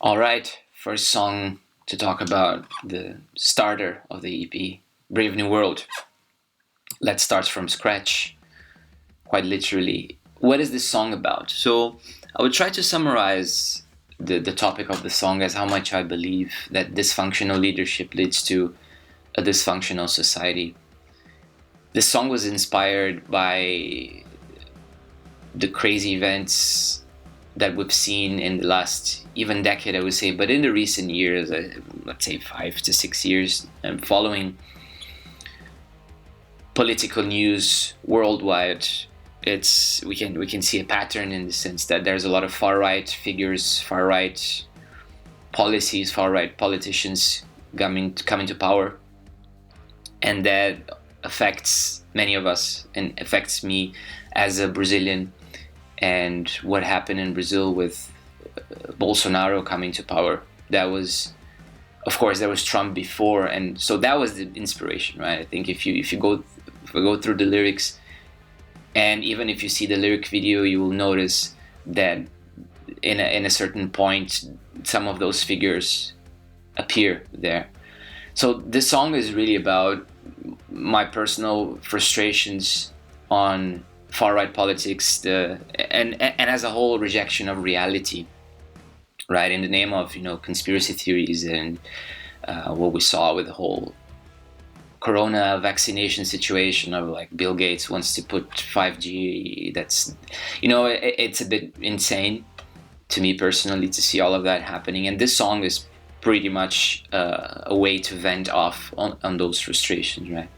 All right, first song to talk about, the starter of the EP, Brave New World. Let's start from scratch, quite literally. What is this song about? So, I would try to summarize the topic of the song as how much I believe that dysfunctional leadership leads to a dysfunctional society. This song was inspired by the crazy events that we've seen in the last even decade, I would say, but in the recent years, let's say 5 to 6 years, following political news worldwide, we can see a pattern in the sense that there's a lot of far right figures, far right policies, far right politicians coming to power, and that affects many of us and affects me as a Brazilian. And what happened in Brazil with Bolsonaro coming to power, that was, of course, there was Trump before, and so that was the inspiration, right? I think if you go through the lyrics, and even if you see the lyric video, you will notice that in a certain point, some of those figures appear there. So this song is really about my personal frustrations on far right politics, and as a whole rejection of reality, right? In the name of conspiracy theories and what we saw with the whole corona vaccination situation of like Bill Gates wants to put 5G. That's it's a bit insane to me personally to see all of that happening, and this song is pretty much a way to vent off on those frustrations, right?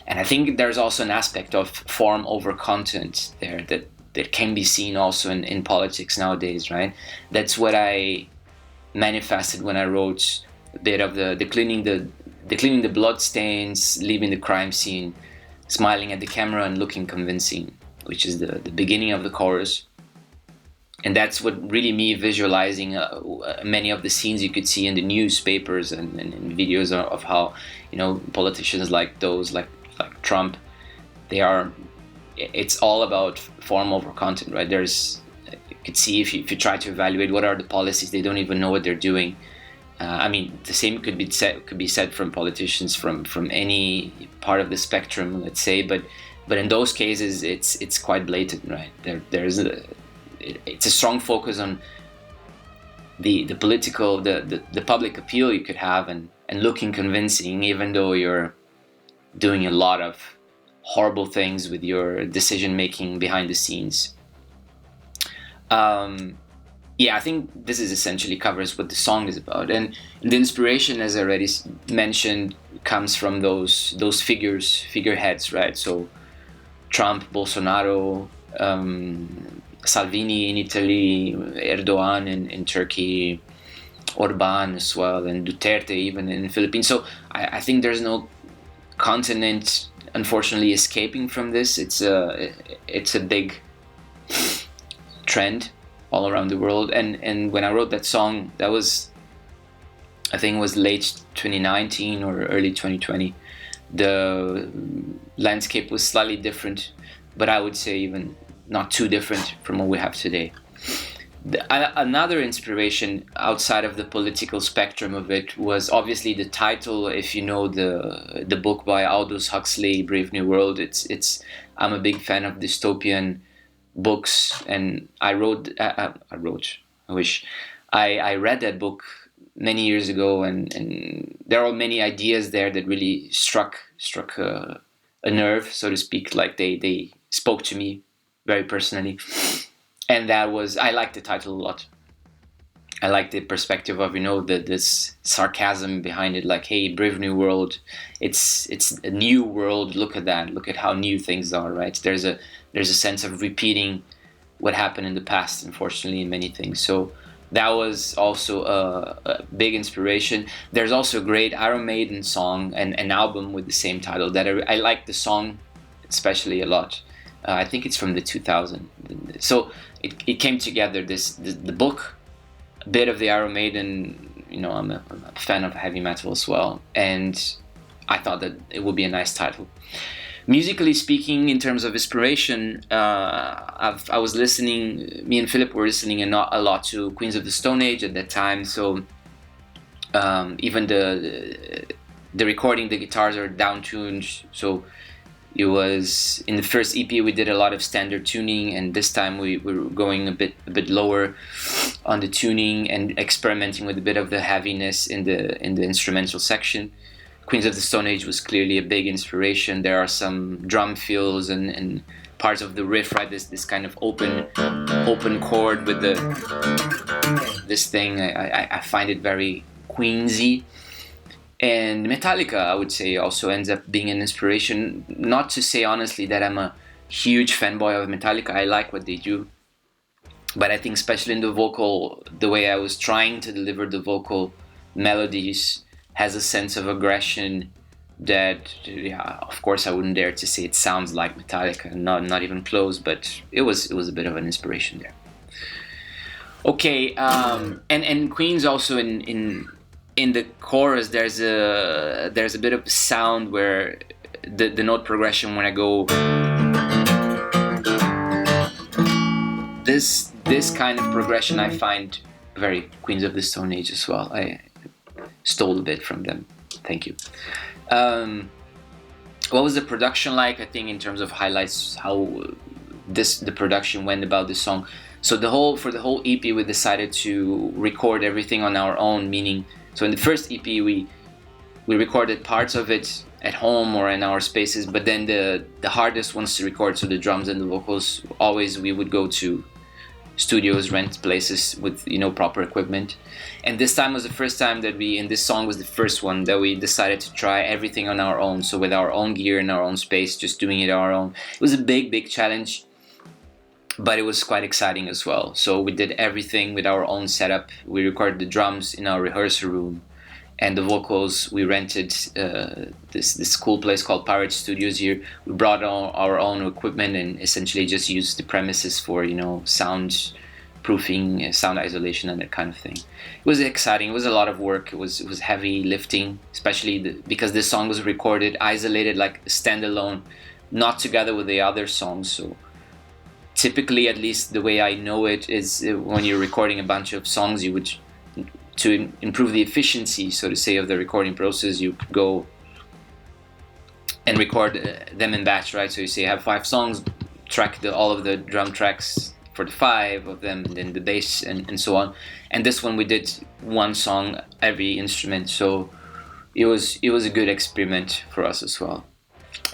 And I think there's also an aspect of form over content there that can be seen also in politics nowadays, right? That's what I manifested when I wrote a bit of the cleaning the blood stains, leaving the crime scene, smiling at the camera and looking convincing, which is the beginning of the chorus. And that's what really me visualizing many of the scenes you could see in the newspapers and videos of how politicians like those like Trump, it's all about form over content, right? You could see if you try to evaluate what are the policies, they don't even know what they're doing. I mean, the same could be said from politicians from any part of the spectrum, let's say, but in those cases, it's quite blatant, right? It's a strong focus on the political, the public appeal you could have and looking convincing, even though you're doing a lot of horrible things with your decision making behind the scenes. I think this is essentially covers what the song is about, and the inspiration, as I already mentioned, comes from those figureheads, right? So Trump, Bolsonaro, Salvini in Italy, Erdogan in Turkey, Orban as well, and Duterte even in the Philippines. So I think there's no continent unfortunately escaping from this. It's a big trend all around the world, and when I wrote that song, that was, I think it was late 2019 or early 2020. The landscape was slightly different, but I would say even not too different from what we have today. Another inspiration outside of the political spectrum of it was obviously the title. If you know the book by Aldous Huxley, Brave New World, I'm a big fan of dystopian books, and I read that book many years ago, and there are many ideas there that really struck a nerve, so to speak. Like they spoke to me very personally. And that was, I like the title a lot. I like the perspective of this sarcasm behind it, like, hey, Brave New World, it's a new world. Look at that. Look at how new things are, right? There's a sense of repeating what happened in the past, unfortunately, in many things. So that was also a big inspiration. There's also a great Iron Maiden song and an album with the same title that I like the song especially a lot. I think it's from the 2000. So it came together. The book, a bit of the Iron Maiden. I'm a fan of heavy metal as well, and I thought that it would be a nice title. Musically speaking, in terms of inspiration, I was listening. Me and Philip were listening a lot to Queens of the Stone Age at that time. So even the recording, the guitars are down tuned. So it was in the first EP we did a lot of standard tuning, and this time we were going a bit lower on the tuning and experimenting with a bit of the heaviness in the instrumental section. Queens of the Stone Age was clearly a big inspiration. There are some drum fills and parts of the riff, right? This kind of open chord with this thing. I find it very Queensy. And Metallica, I would say, also ends up being an inspiration. Not to say honestly that I'm a huge fanboy of Metallica. I like what they do, but I think especially in the vocal, the way I was trying to deliver the vocal melodies has a sense of aggression that, yeah, of course I wouldn't dare to say it sounds like Metallica, not even close, but it was a bit of an inspiration there. Okay, and Queens also in the chorus there's a bit of sound where the note progression, when I go this kind of progression, I find very Queens of the Stone Age as well. I stole a bit from them. Thank you. What was the production like? I think in terms of highlights, how the production went about this song. So for the whole EP we decided to record everything on our own, meaning, so in the first EP we recorded parts of it at home or in our spaces, but then the hardest ones to record, so the drums and the vocals, always we would go to studios, rent places with proper equipment. And this time was the first time that this song was the first one that we decided to try everything on our own, so with our own gear in our own space, just doing it our own. It was a big challenge, but it was quite exciting as well. So we did everything with our own setup. We recorded the drums in our rehearsal room, and the vocals we rented this cool place called Pirate Studios here. We brought our own equipment and essentially just used the premises for sound proofing, sound isolation, and that kind of thing. It was exciting. It was a lot of work. It was heavy lifting, especially because this song was recorded isolated, like standalone, not together with the other songs. So typically, at least the way I know it, is when you're recording a bunch of songs, you would, to improve the efficiency, so to say, of the recording process, you go and record them in batch, right? So you say you have 5 songs, track all of the drum tracks for the 5 of them, and then the bass and so on. And this one we did 1 song every instrument, so it was a good experiment for us as well.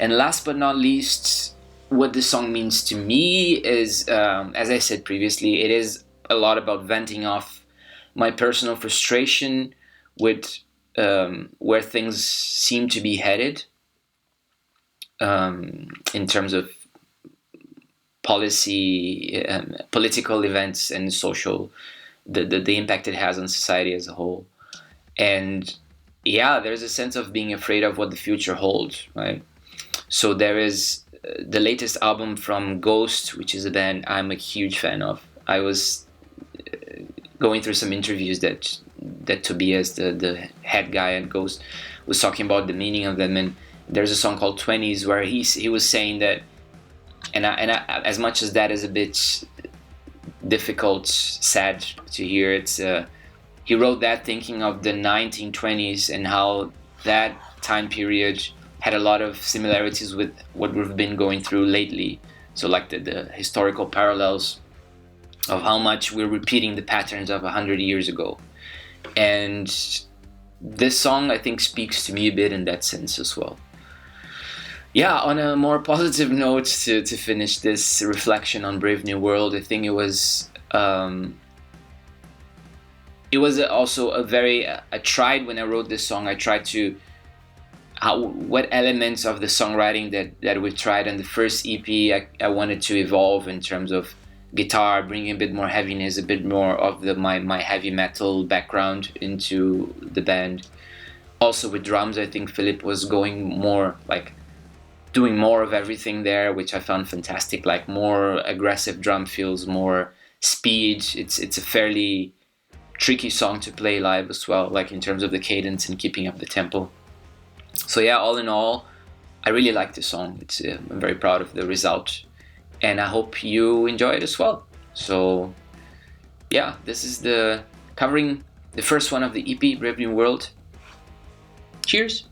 And last but not least, what this song means to me is, as I said previously, it is a lot about venting off my personal frustration with where things seem to be headed in terms of policy, political events, and social, the impact it has on society as a whole. And yeah, there's a sense of being afraid of what the future holds, right? So there is the latest album from Ghost, which is a band I'm a huge fan of. I was going through some interviews that Tobias, the head guy at Ghost, was talking about the meaning of them. And there's a song called 20s where he was saying that, and I, as much as that is a bit difficult, sad to hear, it's he wrote that thinking of the 1920s and how that time period had a lot of similarities with what we've been going through lately. So like the historical parallels of how much we're repeating the patterns of 100 years ago. And this song, I think, speaks to me a bit in that sense as well. Yeah, on a more positive note, to finish this reflection on Brave New World, I think it was also a very, I tried, when I wrote this song, I tried to, what elements of the songwriting that we tried on the first EP I wanted to evolve in terms of guitar, bringing a bit more heaviness, a bit more of my heavy metal background into the band. Also with drums, I think Philip was going more, like doing more of everything there, which I found fantastic, like more aggressive drum fills, more speed. It's a fairly tricky song to play live as well, like in terms of the cadence and keeping up the tempo. So yeah, all in all, I really like the song. I'm very proud of the result, and I hope you enjoy it as well. So yeah, this is the covering the first one of the EP, Brave New World. Cheers.